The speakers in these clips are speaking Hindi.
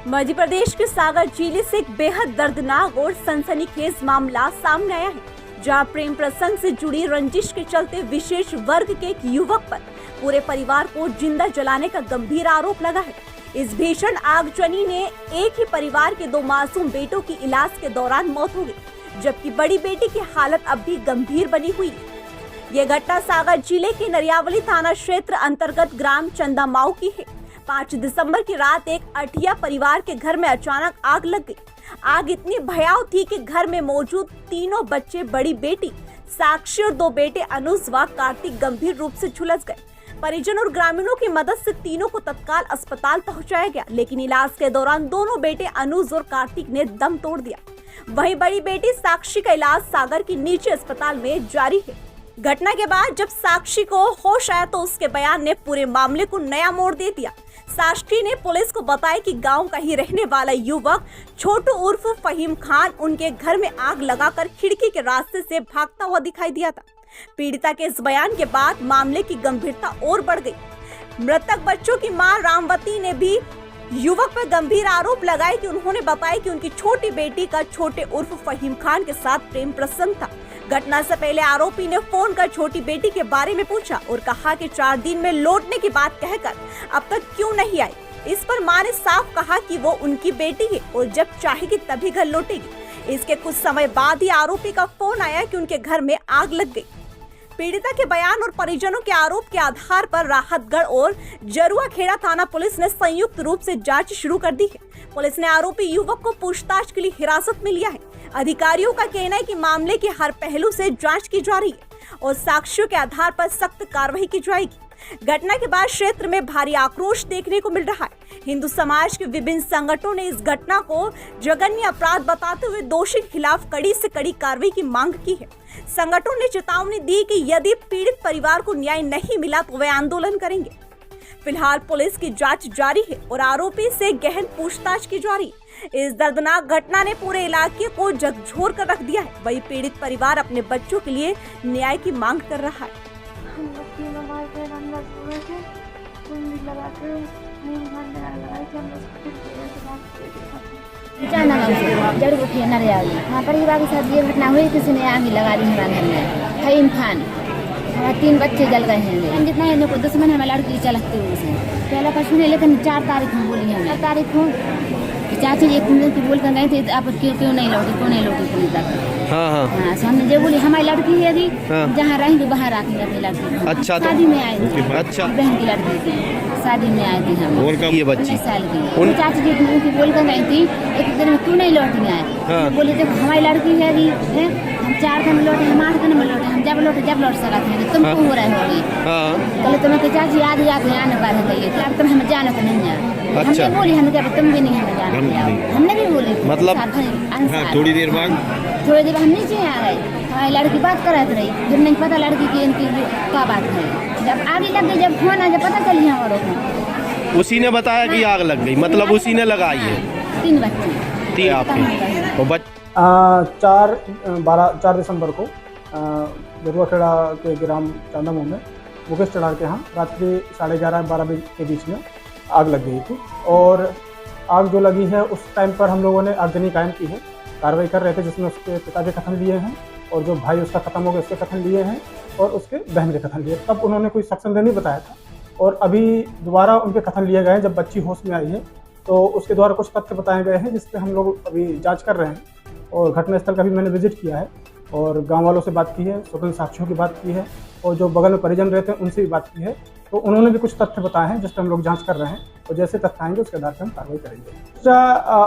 मध्य प्रदेश के सागर जिले से एक बेहद दर्दनाक और सनसनीखेज मामला सामने आया है, जहां प्रेम प्रसंग से जुड़ी रंजिश के चलते विशेष वर्ग के एक युवक पर पूरे परिवार को जिंदा जलाने का गंभीर आरोप लगा है। इस भीषण आगजनी ने एक ही परिवार के 2 मासूम बेटों की इलाज के दौरान मौत हो गई, जबकि बड़ी बेटी की हालत अब भी गंभीर बनी हुई है। ये घटना सागर जिले के नरियावली थाना क्षेत्र अंतर्गत ग्राम चंदामाऊ की है। 5 दिसंबर की रात एक अठिया परिवार के घर में अचानक आग लग गई। आग इतनी भयावह थी कि घर में मौजूद तीनों बच्चे, बड़ी बेटी साक्षी और 2 बेटे अनुज व कार्तिक गंभीर रूप से झुलस गए। परिजन और ग्रामीणों की मदद से तीनों को तत्काल अस्पताल पहुंचाया गया, लेकिन इलाज के दौरान दोनों बेटे अनुज और कार्तिक ने दम तोड़ दिया। वहीं बड़ी बेटी साक्षी का इलाज सागर की निजी अस्पताल में जारी है। घटना के बाद जब साक्षी को होश आया तो उसके बयान ने पूरे मामले को नया मोड़ दे दिया। साक्षी ने पुलिस को बताया कि गांव का ही रहने वाला युवक छोटू उर्फ फहीम खान उनके घर में आग लगाकर खिड़की के रास्ते से भागता हुआ दिखाई दिया था। पीड़िता के इस बयान के बाद मामले की गंभीरता और बढ़ गई। मृतक बच्चों की मां रामवती ने भी युवक पर गंभीर आरोप लगाए कि उन्होंने बताया कि उनकी छोटी बेटी का छोटे उर्फ फहीम खान के साथ प्रेम प्रसंग था। घटना से पहले आरोपी ने फोन कर छोटी बेटी के बारे में पूछा और कहा कि 4 दिन में लौटने की बात कहकर अब तक क्यों नहीं आई। इस पर मां ने साफ कहा कि वो उनकी बेटी है और जब चाहेगी तभी घर लौटेगी। इसके कुछ समय बाद ही आरोपी का फोन आया कि उनके घर में आग लग गई। पीड़िता के बयान और परिजनों के आरोप के आधार पर राहतगढ़ और जरुआ खेड़ा थाना पुलिस ने संयुक्त रूप से जांच शुरू कर दी है। पुलिस ने आरोपी युवक को पूछताछ के लिए हिरासत में लिया है। अधिकारियों का कहना है कि मामले के हर पहलू से जांच की जा रही है और साक्ष्यों के आधार पर सख्त कार्रवाई की जाएगी। घटना के बाद क्षेत्र में भारी आक्रोश देखने को मिल रहा है। हिंदू समाज के विभिन्न संगठनों ने इस घटना को जघन्य अपराध बताते हुए दोषी के खिलाफ कड़ी से कड़ी कार्रवाई की मांग की है। संगठनों ने चेतावनी दी कि यदि पीड़ित परिवार को न्याय नहीं मिला तो वे आंदोलन करेंगे। फिलहाल पुलिस की जांच जारी है और आरोपी से गहन पूछताछ की जा रही है। इस दर्दनाक घटना ने पूरे इलाके को झकझोर कर रख दिया है। वही पीड़ित परिवार अपने बच्चों के लिए न्याय की मांग कर रहा है। हम लोग 3 बार के अंदर सोए थे, कुंडी लगा के नींद लगाई थी। हम लोग जड़ उठी नरियावली वहाँ परिवार के साथ ये घटना हुई। किसी ने आग लगा दी हमारे घर में। फहीम खान, हमारे 3 बच्चे जल गए हैं। हम जितना है दुश्मन हमें लड़की चलती हुई से पहला पर सुने, लेकिन 4 तारीख को बोली हमें। 4 तारीख को चाची एक की बोल कर गए थे आप क्यों नहीं लौटी पुलिस तक। हाँ सो हमने जो बोली हमारी लड़की है यदि जहाँ रहेंगे वहाँ रखेंगे अपनी लड़की। अच्छा, शादी में आए थे। अच्छा, बहन की लड़की थी, शादी में आए थे हम। ये बच्ची 19 साल की चाची जी उनकी बोल कर गई थी एक दिन में क्यों नहीं लौटी आए। बोले देखो हमारी लड़की है यदि हम 4 दिन में लौटे, हम 8 दिन में लौटे, हम जब लौट सकते हैं। तुम क्यों हो रहे होगी। बोले तुम्हें चाची आज जाके आने पार है, तुम हमें जाना तो नहीं है। अच्छा, हमने बोली हमें तुम भी नहीं हमें जाना, हमने भी बोली मतलब थोड़ी देर हम नीचे आ गए। हमारी लड़की बात करत रही, जब नहीं पता लड़की की इनकी क्या बात है। जब आगे लग गई, जब फोन आ जब पता चली हमारे को, उसी ने बताया कि आग लग गई, मतलब उसी ने लगाई है। 3 बच्चे 3 आपके 4 दिसंबर को जरुआ खेड़ा के ग्राम चंदामाऊ में मुकेश चढ़ार के यहाँ रात्रि 11:30-12 बजे के बीच में आग लग गई थी। और आग जो लगी है उस टाइम पर हम लोगों ने आगजनी कायम की है, कार्रवाई कर रहे थे, जिसमें उसके पिता के कथन लिए हैं और जो भाई उसका खत्म हो गया उसके कथन लिए हैं और उसके बहन के कथन लिए। तब उन्होंने कोई संदेह नहीं बताया था और अभी दोबारा उनके कथन लिए गए हैं। जब बच्ची होश में आई है तो उसके द्वारा कुछ तथ्य बताए गए हैं, जिस पर हम लोग अभी जाँच कर रहे हैं। और घटनास्थल का भी मैंने विजिट किया है और गाँव वालों से बात की है, स्वतंत्र साक्षियों की बात की है और जो बगल में परिजन रहते हैं उनसे भी बात की है। तो उन्होंने भी कुछ तथ्य बताए हैं, जिस पर हम लोग जांच कर रहे हैं और जैसे तथ्य आएंगे उसके आधार पर हम कार्रवाई करेंगे।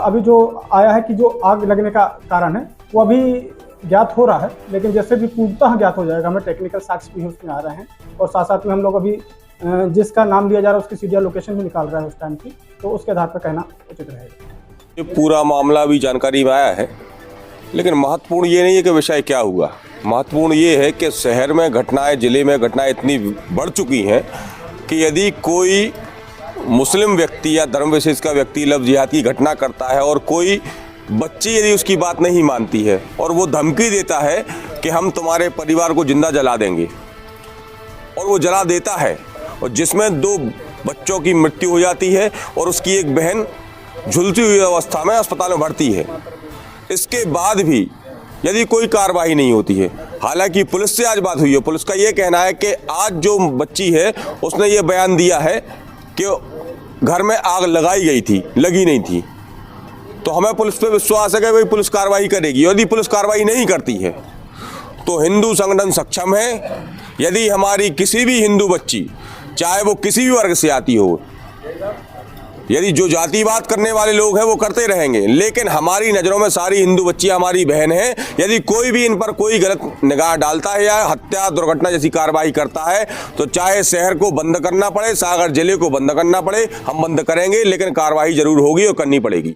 अभी जो आया है कि जो आग लगने का कारण है वो अभी ज्ञात हो रहा है, लेकिन जैसे भी पूर्णतः ज्ञात हो जाएगा, हमें टेक्निकल साक्ष्य भी उसमें आ रहे हैं और साथ साथ में हम लोग अभी जिसका नाम लिया जा रहा है उसकी सीरियल लोकेशन भी निकाल रहे हैं उस टाइम की, तो उसके आधार पर कहना उचित रहेगा। ये पूरा मामला भी जानकारी में आया है, लेकिन महत्वपूर्ण ये नहीं है कि विषय क्या हुआ। महत्वपूर्ण ये है कि शहर में घटनाएं, जिले में घटनाएं इतनी बढ़ चुकी हैं कि यदि कोई मुस्लिम व्यक्ति या धर्म विशेष का व्यक्ति लव जिहाद की घटना करता है और कोई बच्ची यदि उसकी बात नहीं मानती है और वो धमकी देता है कि हम तुम्हारे परिवार को जिंदा जला देंगे, और वो जला देता है, और जिसमें 2 बच्चों की मृत्यु हो जाती है और उसकी एक बहन झुलती हुई अवस्था में अस्पताल में भर्ती है। इसके बाद भी यदि कोई कार्रवाई नहीं होती है, हालांकि पुलिस से आज बात हुई है, पुलिस का ये कहना है कि आज जो बच्ची है उसने ये बयान दिया है कि घर में आग लगाई गई थी, लगी नहीं थी। तो हमें पुलिस पे विश्वास है कि भाई पुलिस कार्रवाई करेगी। यदि पुलिस कार्रवाई नहीं करती है तो हिंदू संगठन सक्षम है, यदि हमारी किसी भी हिंदू बच्ची, चाहे वो किसी भी वर्ग से आती हो, यदि जो जातिवाद करने वाले लोग हैं वो करते रहेंगे, लेकिन हमारी नज़रों में सारी हिंदू बच्चियां हमारी बहन हैं। यदि कोई भी इन पर कोई गलत निगाह डालता है या हत्या दुर्घटना जैसी कार्रवाई करता है तो चाहे शहर को बंद करना पड़े, सागर जिले को बंद करना पड़े, हम बंद करेंगे, लेकिन कार्रवाई जरूर होगी और करनी पड़ेगी।